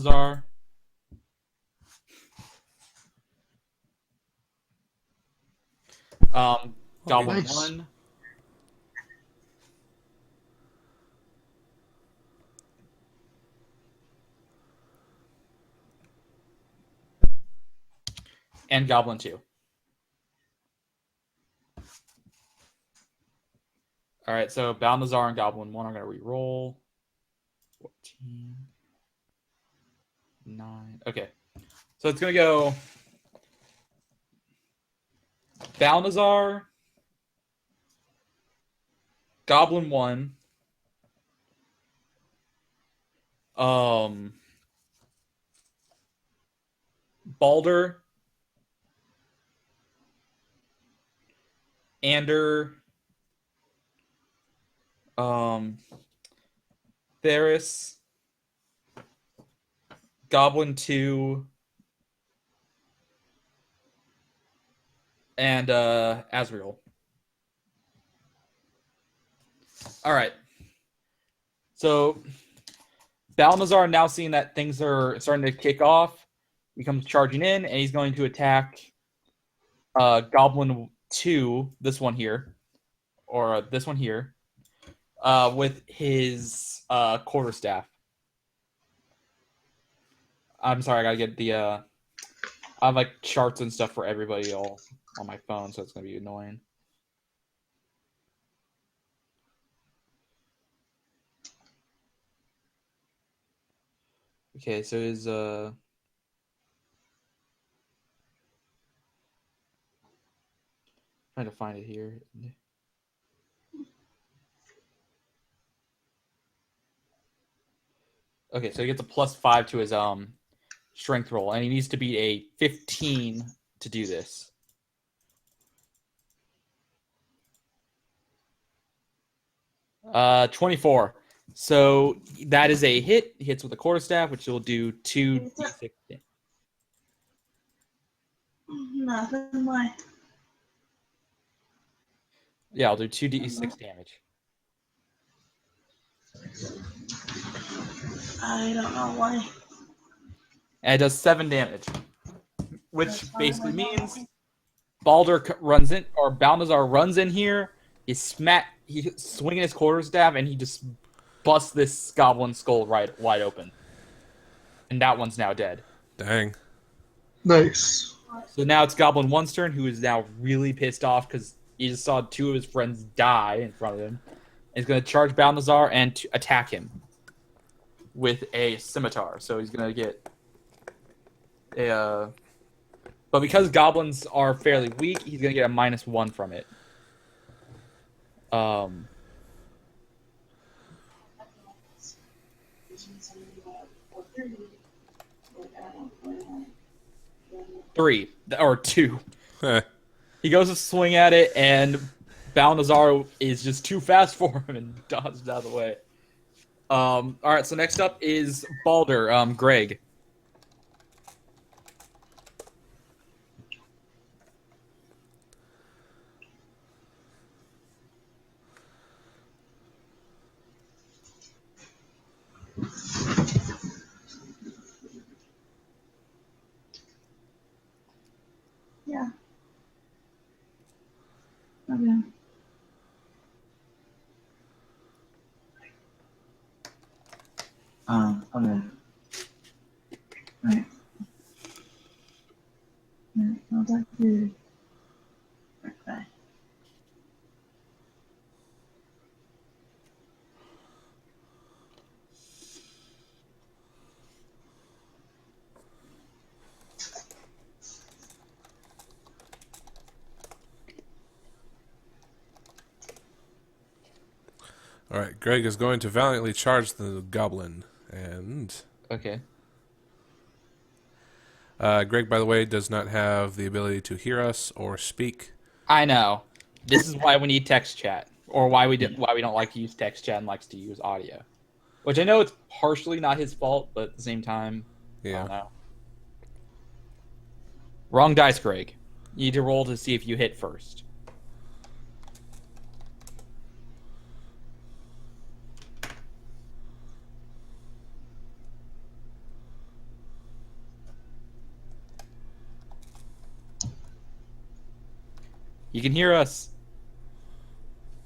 Balnazar. Goblin Nice. 1. And Goblin 2. All right, so Balnazar and Goblin 1 are going to re-roll. 14. 9. Okay. So it's going to go Balnazar, Goblin 1, Balder, Ander, Theris, Goblin 2, and Azrael. All right. So Balnazar, now seeing that things are starting to kick off, he comes charging in, and he's going to attack Goblin 2, this one here, or this one here, with his quarterstaff. I'm sorry, I gotta get the. I have like charts and stuff for everybody all on my phone, so it's gonna be annoying. Okay, so his trying to find it here. Okay, so he gets a +5 to his strength roll, and he needs to beat a 15 to do this. Uh, 24. So that is a hit. He hits with a quarterstaff, which will do 2d6 damage. Nothing. Why? Yeah, I'll do 2d6 damage. I don't know why. And it does 7 damage, which basically means Balder runs in, or Balnazar runs in here. He's swinging his quarterstaff, and he just busts this goblin skull right wide open. And that one's now dead. Dang. Nice. So now it's Goblin 1's turn, who is now really pissed off because he just saw 2 of his friends die in front of him. And he's going to charge Balnazar and attack him with a scimitar. So he's going to get a. But because goblins are fairly weak, he's going to get a -1 from it. 3 or 2. Heh. He goes to swing at it, and Balnazar is just too fast for him and dodges out of the way. All right, so next up is Balder, Greg. Yeah. Okay. Okay. Right. Right. I'll talk to you. Bye. All right, Greg is going to valiantly charge the goblin, and Okay. Greg, by the way, does not have the ability to hear us or speak. I know. This is why we need text chat, or why we don't like to use text chat and likes to use audio. Which I know it's partially not his fault, but at the same time, I Yeah. don't know. Wrong dice, Greg. You need to roll to see if you hit first. You can hear us.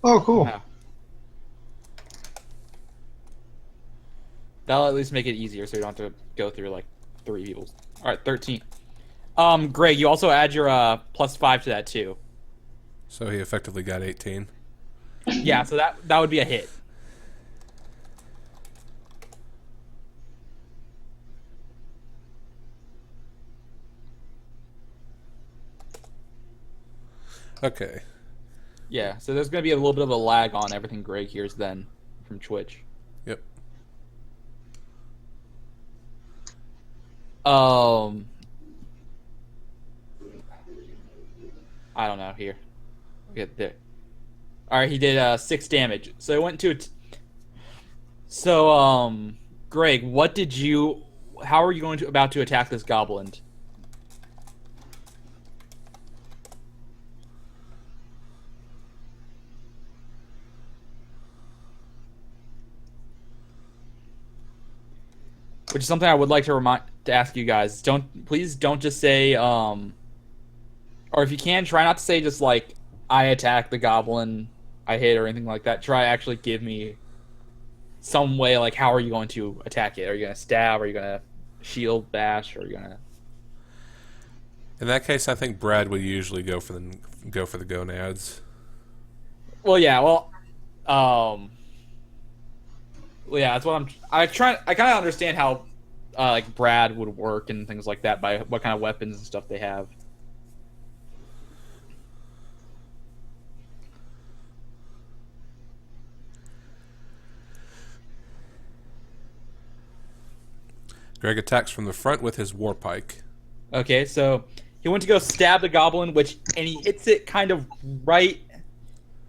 Oh, cool. Wow. That'll at least make it easier, so you don't have to go through like 3 people. All right, 13. Greg, you also add your +5 to that too. So he effectively got 18. Yeah, so that would be a hit. Okay. Yeah, so there's gonna be a little bit of a lag on everything Greg hears then from Twitch. Yep. I don't know here. Get there. All right, he did 6 damage. So it went to. So Greg, what did you? How are you going to about to attack this goblin? Which is something I would like to ask you guys. Please don't just say or if you can, try not to say just like I attack the goblin, I hit or anything like that. Try actually give me some way like how are you going to attack it? Are you gonna stab? Are you gonna shield bash? Or are you gonna? In that case, I think Brad would usually go for the gonads. Well, yeah. Well, yeah. That's what I kind of understand how like Brad would work and things like that by what kind of weapons and stuff they have. Greg attacks from the front with his war pike. Okay, so he went to go stab the goblin, and he hits it kind of right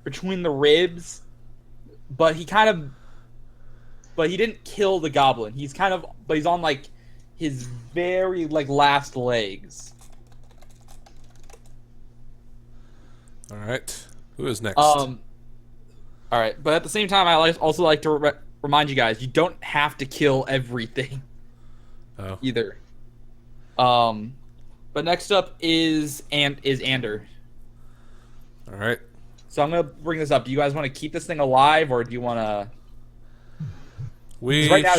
between the ribs, but he didn't kill the goblin. But he's on like his very like last legs. All right. Who is next? All right, but at the same time, I also like to remind you guys, you don't have to kill everything. Oh. Either. But next up is Ander. All right. So I'm gonna bring this up. Do you guys want to keep this thing alive, or do you want to? We Right now,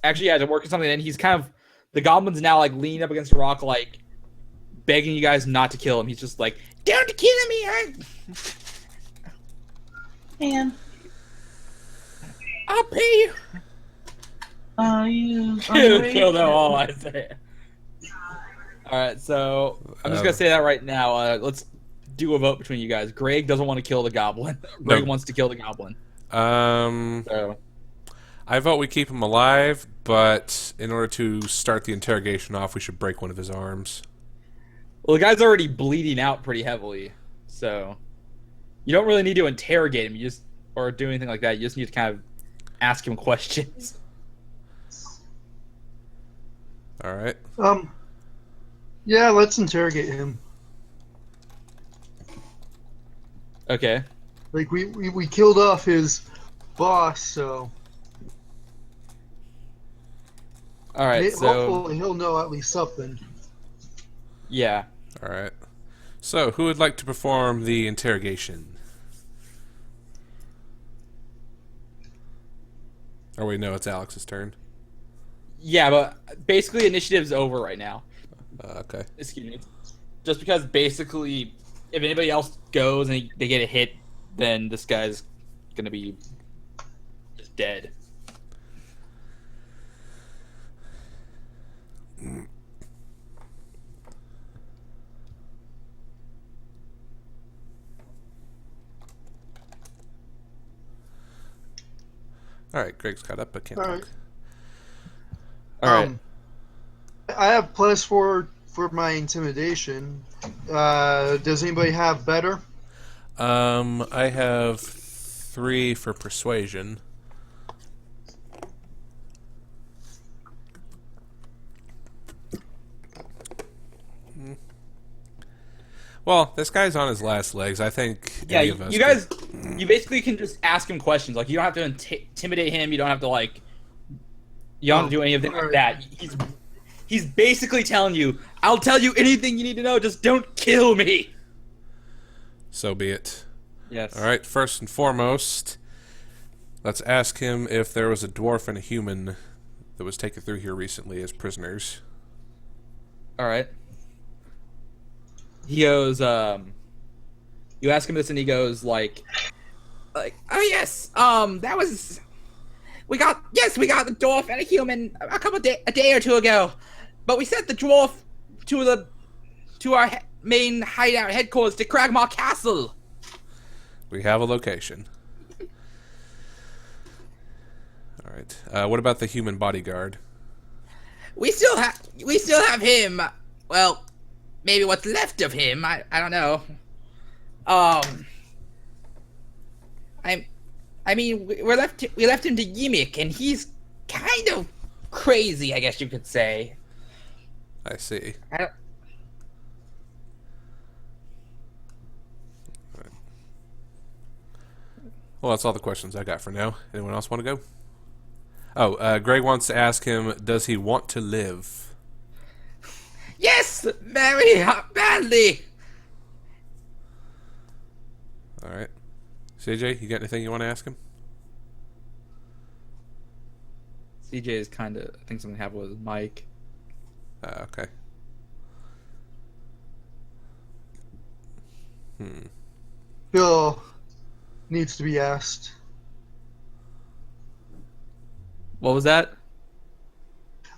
actually, yeah, to work on something. And he's the goblin's now like leaning up against a rock, like begging you guys not to kill him. He's just like, "Don't kill me! And I'll pay you." Kill them all, I say. All right, so I'm just gonna say that right now. Let's do a vote between you guys. Greg doesn't want to kill the goblin. Greg wants to kill the goblin. I vote we keep him alive, but in order to start the interrogation off, we should break one of his arms. Well, the guy's already bleeding out pretty heavily, so you don't really need to interrogate him. Or do anything like that. You just need to kind of ask him questions. All right. Yeah, let's interrogate him. Okay. Like we killed off his boss, so All right. So hopefully he'll know at least something. yeah. All right. So, who would like to perform the interrogation? Oh wait, no, it's Alex's turn. Yeah, but basically initiative's over right now. Okay. Excuse me. Just because basically, if anybody else goes and they get a hit, then this guy's gonna be just dead. All right, Greg's caught up, but can't All talk. right. All right. I have +4 for my intimidation. Does anybody have better? I have 3 for persuasion. Well, this guy's on his last legs. I think Yeah, any of us you guys, you basically can just ask him questions. Like, you don't have to intimidate him. You don't have to, like, you don't have to do anything like that. He's basically telling you, I'll tell you anything you need to know, just don't kill me. So be it. Yes. All right, first and foremost, let's ask him if there was a dwarf and a human that was taken through here recently as prisoners. All right. He goes, you ask him this and he goes like, oh yes, that was, we got the dwarf and a human a day or two ago, but we sent the dwarf to our main hideout headquarters to Cragmaw Castle. We have a location. All right. What about the human bodyguard? We still have him. Well, maybe what's left of him. I don't know. I mean, we left him to Yimik, and he's kind of crazy, I guess you could say. I see. I don't. Well, that's all the questions I got for now. Anyone else want to go? Oh, Greg wants to ask him, does he want to live? Yes, very badly. All right. CJ, you got anything you want to ask him? CJ is kind of. I think something happened with Mike. Okay. Bill needs to be asked. What was that?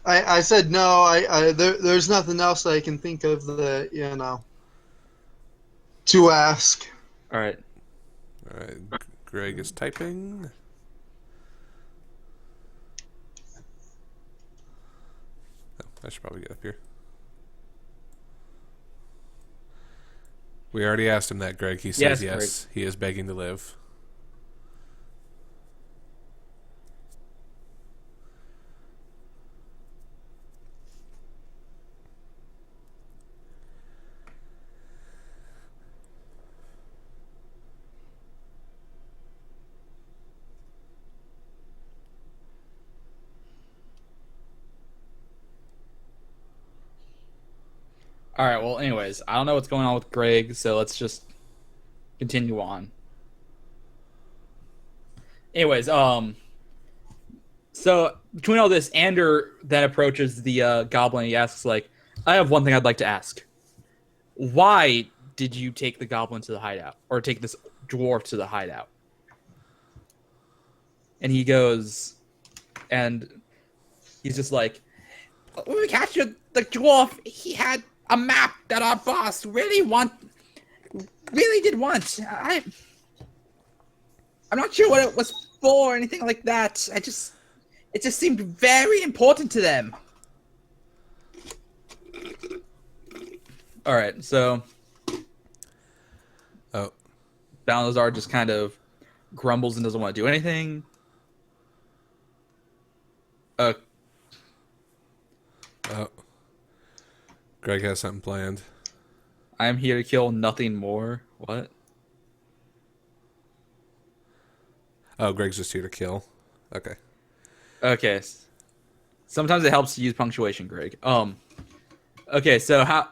I said no. There's nothing else I can think of that to ask. All right. All right. Greg is typing. Oh, I should probably get up here. We already asked him that, Greg. He says yes. He is begging to live. All right. Well, anyways, I don't know what's going on with Greg, so let's just continue on. Anyways, so between all this, Ander then approaches the goblin. He asks, like, I have one thing I'd like to ask. Why did you take the goblin to the hideout, or take this dwarf to the hideout? And he goes, and he's just like, when we captured the dwarf, he had a map that our boss really did want. I'm not sure what it was for or anything like that. It just seemed very important to them. All right, so Balthazar just kind of grumbles and doesn't want to do anything. Greg has something planned. I'm here to kill, nothing more. What? Oh, Greg's just here to kill. Okay. Okay. Sometimes it helps to use punctuation, Greg. Okay, so I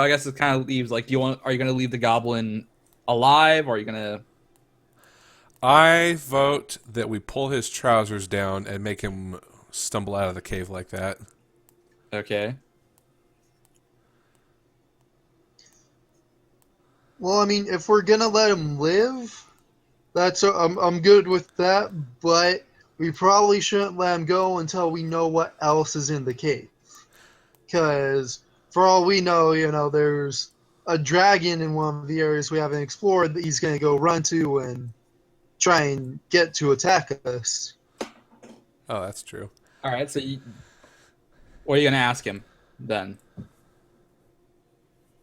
guess it kind of leaves, like, are you going to leave the goblin alive, or are you going to... I vote that we pull his trousers down and make him stumble out of the cave like that. Okay. Well, I mean, if we're gonna let him live, I'm good with that. But we probably shouldn't let him go until we know what else is in the cave. Because for all we know, there's a dragon in one of the areas we haven't explored that he's gonna go run to and try and get to attack us. Oh, that's true. All right, so what are you going to ask him then?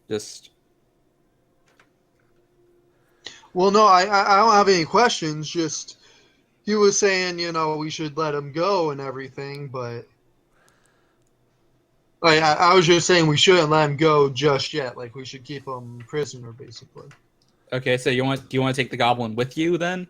Just... Well, no, I don't have any questions. Just he was saying, we should let him go and everything, but like I was just saying we shouldn't let him go just yet. Like we should keep him prisoner, basically. Okay, so do you want to take the goblin with you then?